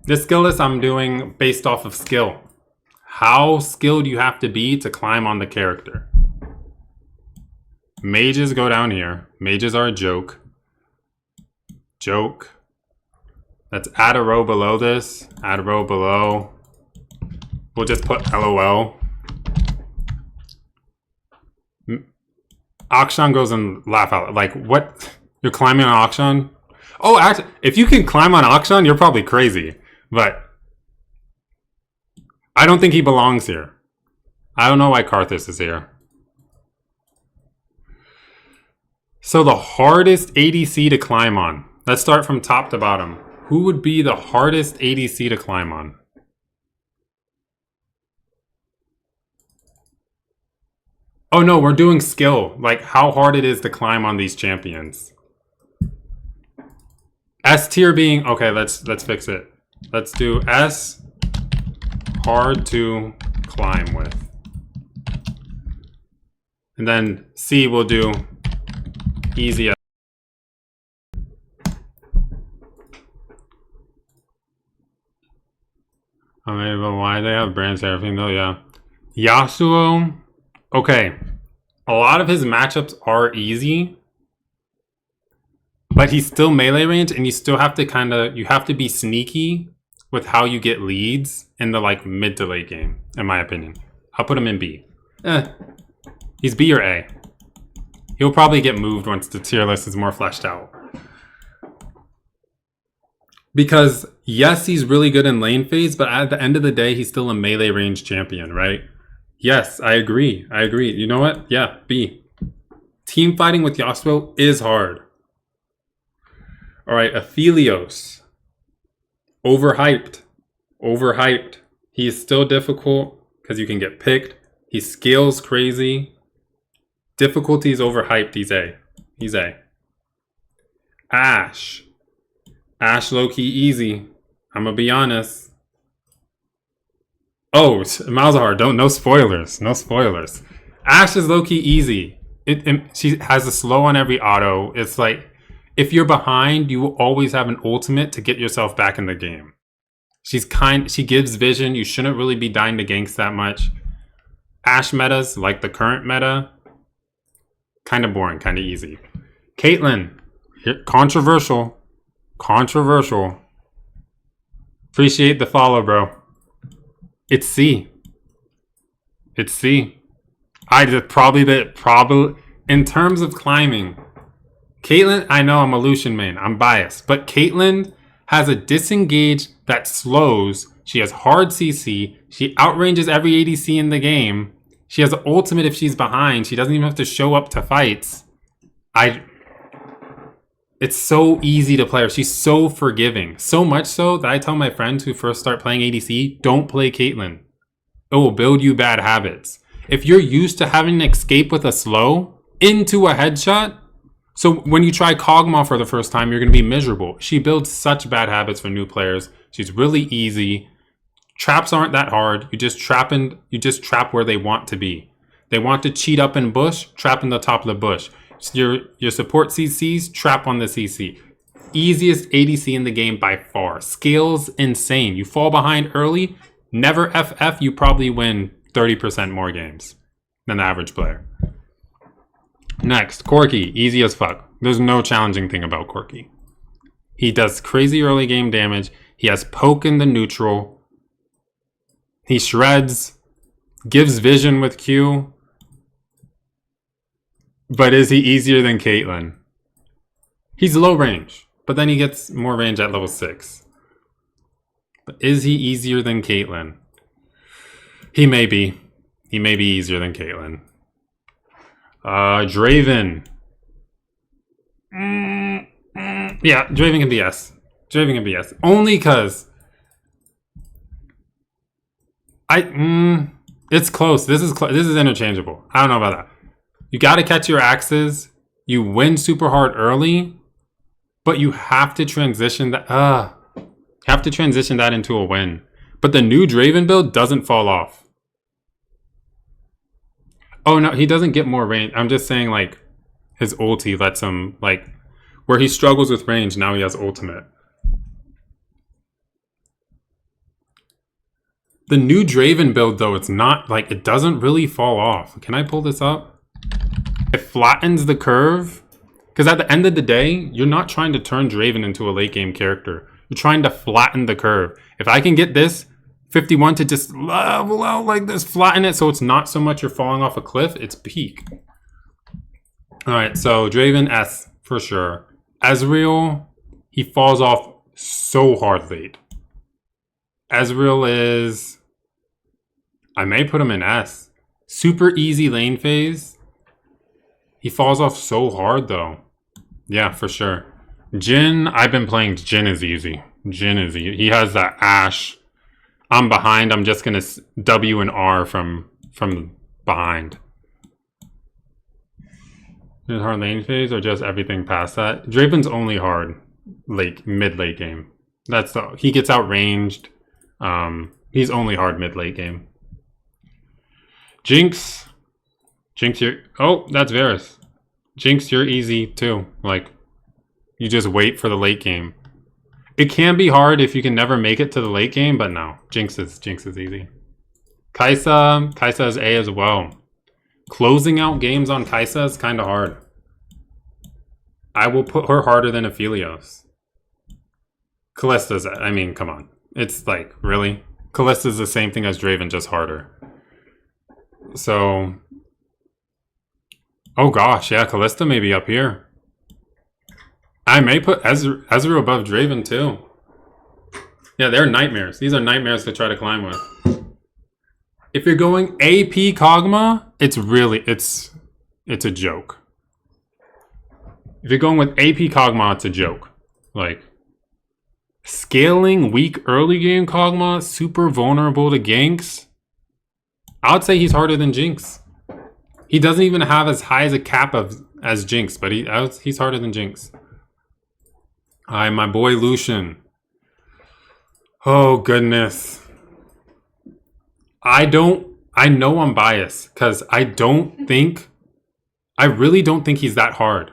This skill list I'm doing based off of skill. How skilled you have to be to climb on the character. Mages go down here. Mages are a joke. Joke. Let's add a row below this. Add a row below. We'll just put LOL. Akshan goes and laugh out. Like, what? You're climbing on Akshan? Oh, actually, if you can climb on Akshan, you're probably crazy. But I don't think he belongs here. I don't know why Karthus is here. So the hardest ADC to climb on. Let's start from top to bottom. Who would be the hardest ADC to climb on? Oh no, we're doing skill. Like how hard it is to climb on these champions. S tier being, okay, let's fix it. Let's do S, hard to climb with. And then C we'll do easy. Okay, but why they have brand seraphim though? Yeah. Yasuo, okay. A lot of his matchups are easy. But he's still melee range, and you still have to you have to be sneaky with how you get leads in the like mid to late game, in my opinion. I'll put him in B. He's B or A. He'll probably get moved once the tier list is more fleshed out. Because yes, he's really good in lane phase, but at the end of the day, he's still a melee range champion, right? Yes, I agree. I agree. You know what? Yeah, B. Team fighting with Yasuo is hard. All right, Aphelios. Overhyped. Overhyped. He is still difficult because you can get picked. He scales crazy. Difficulty is overhyped. He's A. He's A. Ashe. Ashe low-key easy. I'm going to be honest. Oh, Malzahar, no spoilers. No spoilers. Ashe is low-key easy. She has a slow on every auto. It's like, if you're behind, you will always have an ultimate to get yourself back in the game. She gives vision. You shouldn't really be dying to ganks that much. Ashe metas, like the current meta, kind of boring, kind of easy. Caitlyn, controversial. Controversial. Appreciate the follow, bro. It's C. It's C. Probably in terms of climbing. Caitlyn, I know I'm a Lucian main. I'm biased. But Caitlyn has a disengage that slows. She has hard CC. She outranges every ADC in the game. She has ultimate if she's behind. She doesn't even have to show up to fights. It's so easy to play her. She's so forgiving. So much so that I tell my friends who first start playing ADC, don't play Caitlyn. It will build you bad habits. If you're used to having an escape with a slow into a headshot, so when you try Kog'Maw for the first time, you're going to be miserable. She builds such bad habits for new players. She's really easy. Traps aren't that hard. You just trap where they want to be. They want to cheat up in bush, trap in the top of the bush. So your support CCs, trap on the CC. Easiest ADC in the game by far. Scales insane. You fall behind early, never FF, you probably win 30% more games than the average player. Next, Corki, easy as fuck. There's no challenging thing about Corki. He does crazy early game damage. He has poke in the neutral. He shreds, gives vision with Q. But is he easier than Caitlyn? He's low range, but then he gets more range at level 6. But is he easier than Caitlyn? He may be. He may be easier than Caitlyn. Draven. Yeah, Draven can be S. Draven can be S. Only because it's close. This is interchangeable. I don't know about that. You got to catch your axes. You win super hard early, but you have to transition that. Have to transition that into a win. But the new Draven build doesn't fall off. Oh no, he doesn't get more range. I'm just saying, like, his ulti lets him, like, where he struggles with range. Now he has ultimate. The new Draven build, though, it's not, like, it doesn't really fall off. Can I pull this up? It flattens the curve. Because at the end of the day, you're not trying to turn Draven into a late game character. You're trying to flatten the curve. If I can get this 51 to just level out like this, flatten it so it's not so much you're falling off a cliff, it's peak. Alright, so Draven S for sure. Ezreal, he falls off so hard late. Ezreal is... I may put him in S. Super easy lane phase. He falls off so hard though. Yeah, for sure. Jhin, I've been playing Jhin is easy. Jhin is easy. He has that Ashe. I'm behind. I'm just going to W and R from behind. Is hard lane phase or just everything past that? Draven's only hard mid-late game. That's the, he gets outranged. He's only hard mid-late game. Jinx, you're... Oh, that's Varus. Jinx, you're easy too. Like, you just wait for the late game. It can be hard if you can never make it to the late game, but no. Jinx is easy. Kaisa is A as well. Closing out games on Kaisa is kind of hard. I will put her harder than Aphelios. Kallista's, I mean, come on. It's like, really? Kallista's the same thing as Draven, just harder. So... Oh gosh, yeah, Callista may be up here. I may put Ezreal above Draven too. Yeah, they're nightmares. These are nightmares to try to climb with. If you're going AP Kog'Maw, it's really, it's a joke. If you're going with AP Kog'Maw, it's a joke. Like, scaling weak early game Kog'Maw, super vulnerable to ganks. I would say he's harder than Jinx. He doesn't even have as high as a cap as Jinx, but he's harder than Jinx. Hi, my boy Lucian. Oh, goodness. I know I'm biased, because I really don't think he's that hard.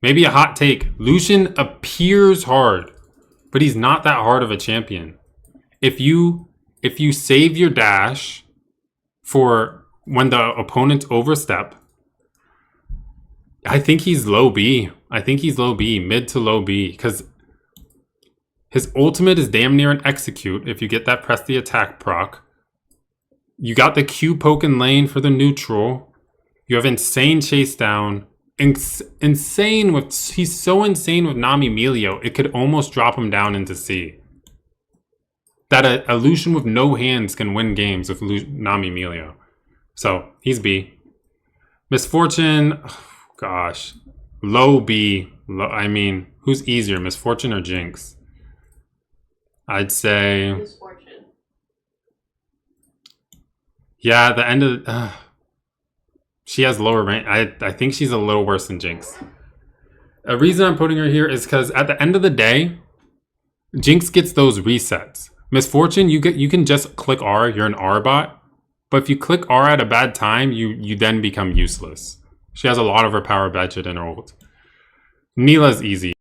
Maybe a hot take. Lucian appears hard, but he's not that hard of a champion. If you save your dash for... when the opponents overstep, I think he's low B. I think he's low B, mid to low B, because his ultimate is damn near an execute if you get that press the attack proc. You got the Q poke in lane for the neutral. You have insane chase down. Insane with... He's so insane with Nami Melio, it could almost drop him down into C. That a Lucian with no hands can win games with Nami Melio. So, he's B. Misfortune, oh, gosh. Low B. I mean, who's easier, Misfortune or Jinx? I'd say... Misfortune. Yeah, the end of... she has lower rank. I think she's a little worse than Jinx. A reason I'm putting her here is because at the end of the day, Jinx gets those resets. Misfortune, you can just click R, you're an R bot. But if you click R at a bad time, you then become useless. She has a lot of her power budget in her ult. Nila's easy.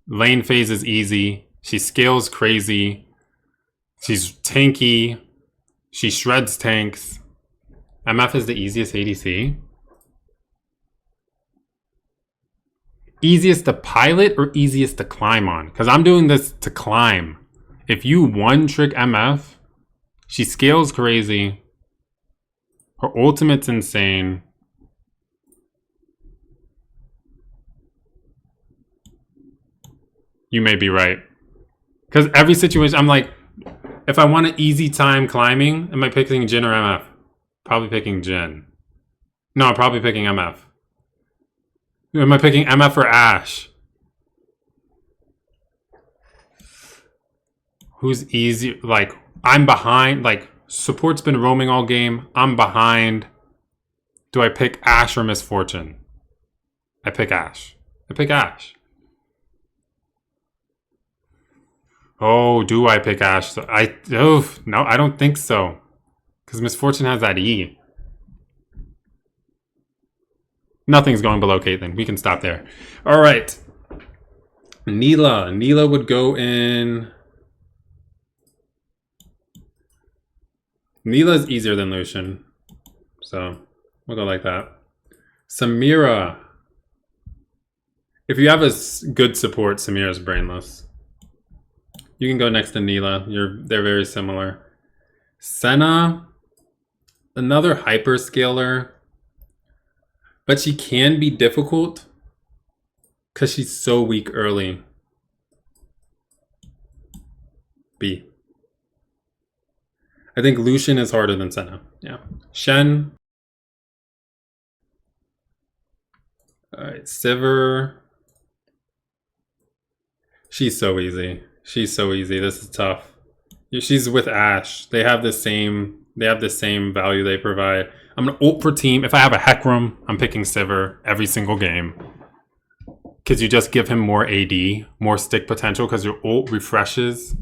Lane phase is easy. She scales crazy. She's tanky. She shreds tanks. MF is the easiest ADC. Easiest to pilot or easiest to climb on? Because I'm doing this to climb. If you one-trick MF, she scales crazy. Her ultimate's insane. You may be right. Because every situation, I'm like, if I want an easy time climbing, am I picking Jhin or MF? Probably picking Jhin. No, I'm probably picking MF. Am I picking MF or Ashe? Who's easy? Like, I'm behind. Like, support's been roaming all game. I'm behind. Do I pick Ashe or Misfortune? I pick Ashe. I pick Ashe. Oh, do I pick Ashe? No, I don't think so. Because Misfortune has that E. Nothing's going below Caitlyn. We can stop there. All right. Nila. Nila would go in... Neela's easier than Lucian. So we'll go like that. Samira. If you have a good support, Samira's brainless. You can go next to Neela. They're very similar. Senna, another hyperscaler, but she can be difficult because she's so weak early. B. I think Lucian is harder than Senna. Yeah. Shen. Alright, Sivir. She's so easy. She's so easy. This is tough. She's with Ashe. They have the same value they provide. I'm gonna ult for team. If I have a Hecarim, I'm picking Sivir every single game. Because you just give him more AD, more stick potential, because your ult refreshes.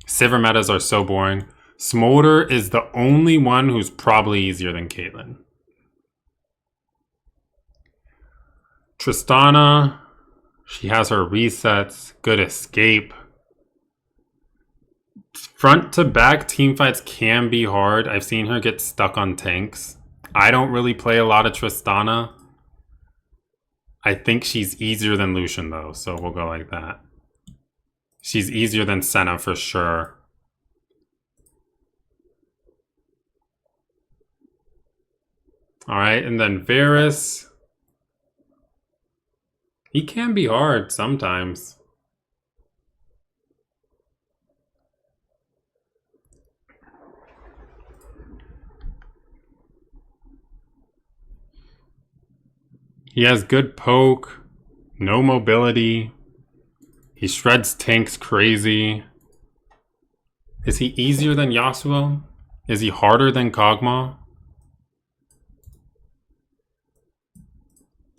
Sivir metas are so boring. Smolder is the only one who's probably easier than Caitlyn. Tristana, she has her resets, good escape. Front to back team fights can be hard. I've seen her get stuck on tanks. I don't really play a lot of Tristana. I think she's easier than Lucian though, so we'll go like that. She's easier than Senna for sure. Alright, and then Varus. He can be hard sometimes. He has good poke, no mobility. He shreds tanks crazy. Is he easier than Yasuo? Is he harder than Kog'Maw?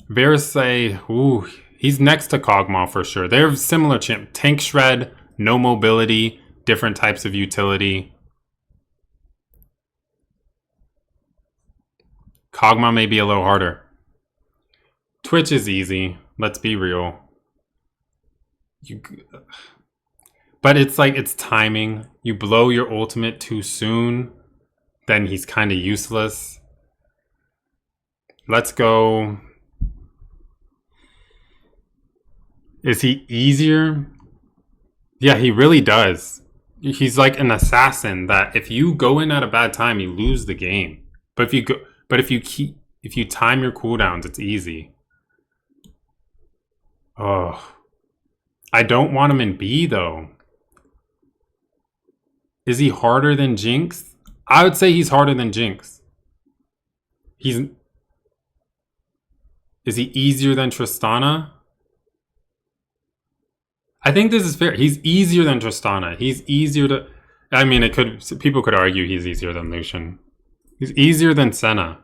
Varus, ooh, he's next to Kog'Maw for sure. They're similar champ. Tank shred, no mobility, different types of utility. Kog'Maw may be a little harder. Twitch is easy. Let's be real. But it's like, it's timing. You blow your ultimate too soon, then he's kind of useless. Let's go. Is he easier? Yeah, he really does. He's like an assassin that if you go in at a bad time, you lose the game. But if you time your cooldowns, it's easy. Oh, I don't want him in B though. Is he harder than Jinx? I would say he's harder than Jinx. Is he easier than Tristana? I think this is fair. He's easier than Tristana. He's easier to... I mean, people could argue he's easier than Lucian. He's easier than Senna.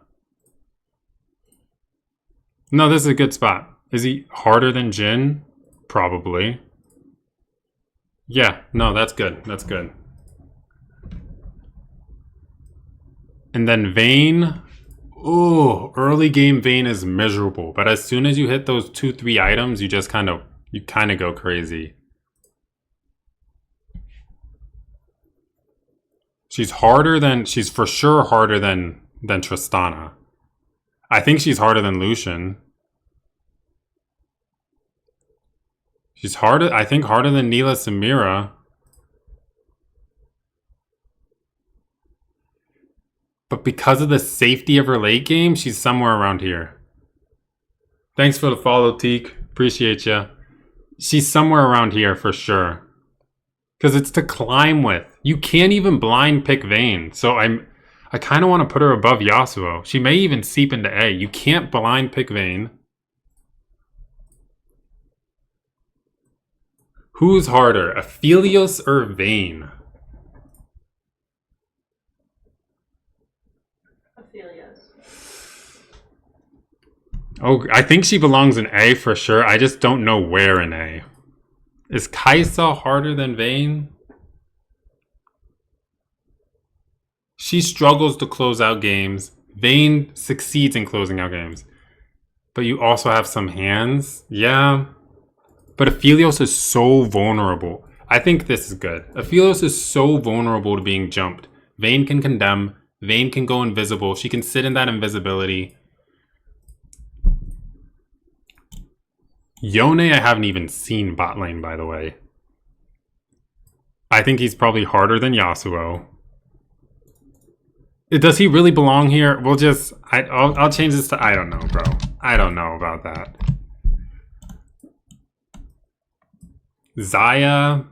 No, this is a good spot. Is he harder than Jhin? Probably. Yeah, no, that's good. That's good. And then Vayne. Ooh, early game Vayne is miserable. But as soon as you hit those 2-3 items, you just kind of go crazy. She's for sure harder than Tristana. I think she's harder than Lucian. She's harder, I think harder than Neela Samira. But because of the safety of her late game, she's somewhere around here. Thanks for the follow, Teak. Appreciate ya. She's somewhere around here for sure. Because it's to climb with. You can't even blind pick Vayne. So I kind of want to put her above Yasuo. She may even seep into A. You can't blind pick Vayne. Who's harder, Aphelios or Vayne? Aphelios. Oh, I think she belongs in A for sure. I just don't know where in A. Is Kai'Sa harder than Vayne? She struggles to close out games. Vayne succeeds in closing out games. But you also have some hands. Yeah. But Aphelios is so vulnerable. I think this is good. Aphelios is so vulnerable to being jumped. Vayne can condemn. Vayne can go invisible. She can sit in that invisibility. Yone, I haven't even seen bot lane, by the way. I think he's probably harder than Yasuo. Does he really belong here? We'll just... I'll change this to... I don't know, bro. I don't know about that. Xayah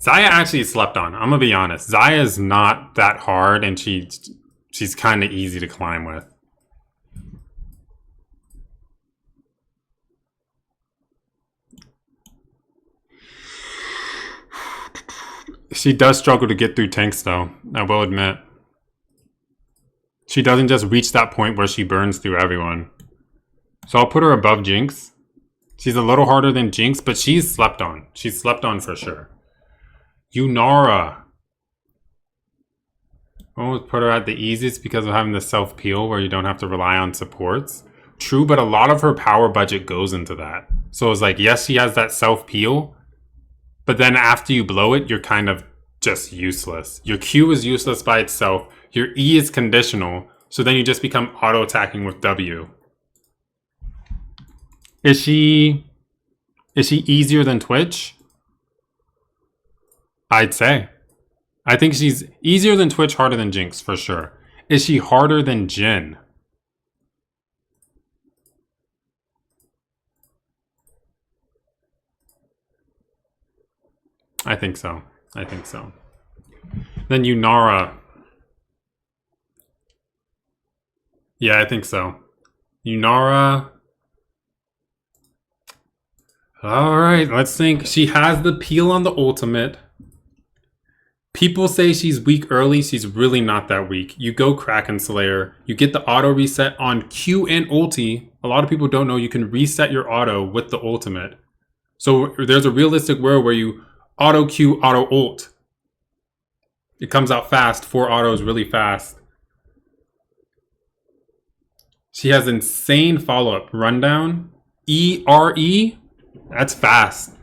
actually slept on. I'm gonna be honest. Xayah is not that hard, and she's kind of easy to climb with. She does struggle to get through tanks, though. I will admit. She doesn't just reach that point where she burns through everyone. So I'll put her above Jinx. She's a little harder than Jinx, but she's slept on. She's slept on for sure. Yunara. I almost put her at the easiest because of having the self-peel where you don't have to rely on supports. True, but a lot of her power budget goes into that. So it's like, yes, she has that self-peel, but then after you blow it, you're kind of just useless. Your Q is useless by itself. Your E is conditional, so then you just become auto-attacking with W. Is she easier than Twitch? I'd say. I think she's easier than Twitch, harder than Jinx, for sure. Is she harder than Jhin? I think so. I think so. Then Yunara. Yeah, I think so. Yunara. Alright, let's think. She has the peel on the ultimate. People say she's weak early. She's really not that weak. You go Kraken Slayer. You get the auto reset on Q and ulti. A lot of people don't know you can reset your auto with the ultimate. So there's a realistic world where you auto Q, auto ult. It comes out fast. 4 autos really fast. She has insane follow-up. Rundown. E-R-E. That's fast.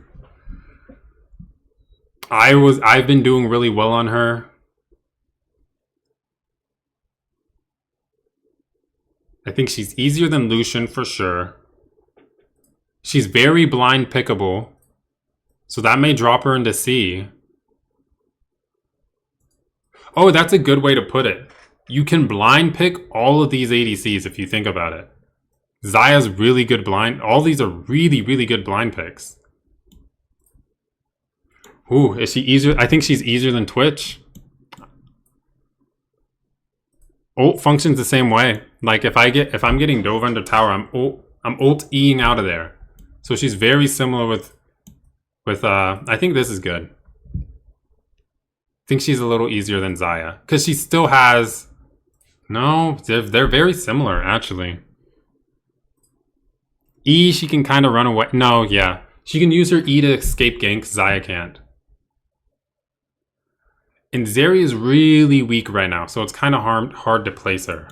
I've been doing really well on her. I think she's easier than Lucian for sure. She's very blind pickable. So that may drop her into C. Oh, that's a good way to put it. You can blind pick all of these ADCs if you think about it. Xayah's really good blind. All these are really, really good blind picks. Ooh, is she easier? I think she's easier than Twitch. Ult functions the same way. Like if I'm getting dove under tower, I'm ult-ing out of there. So she's very similar with I think this is good. I think she's a little easier than Xayah. Because she still has... No, they're very similar, actually. E, she can kind of run away. No, yeah. She can use her E to escape gank. Xayah can't. And Zeri is really weak right now, so it's kind of hard to place her.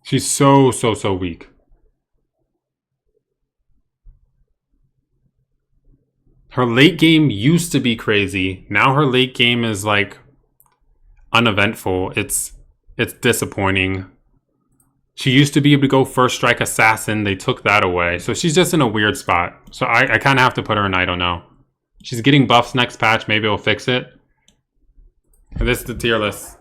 She's so weak. Her late game used to be crazy. Now her late game is like uneventful. It's disappointing. She used to be able to go first strike assassin. They took that away. So she's just in a weird spot. So I kind of have to put her in I don't know. She's getting buffs next patch. Maybe it'll fix it. And this is the tier list.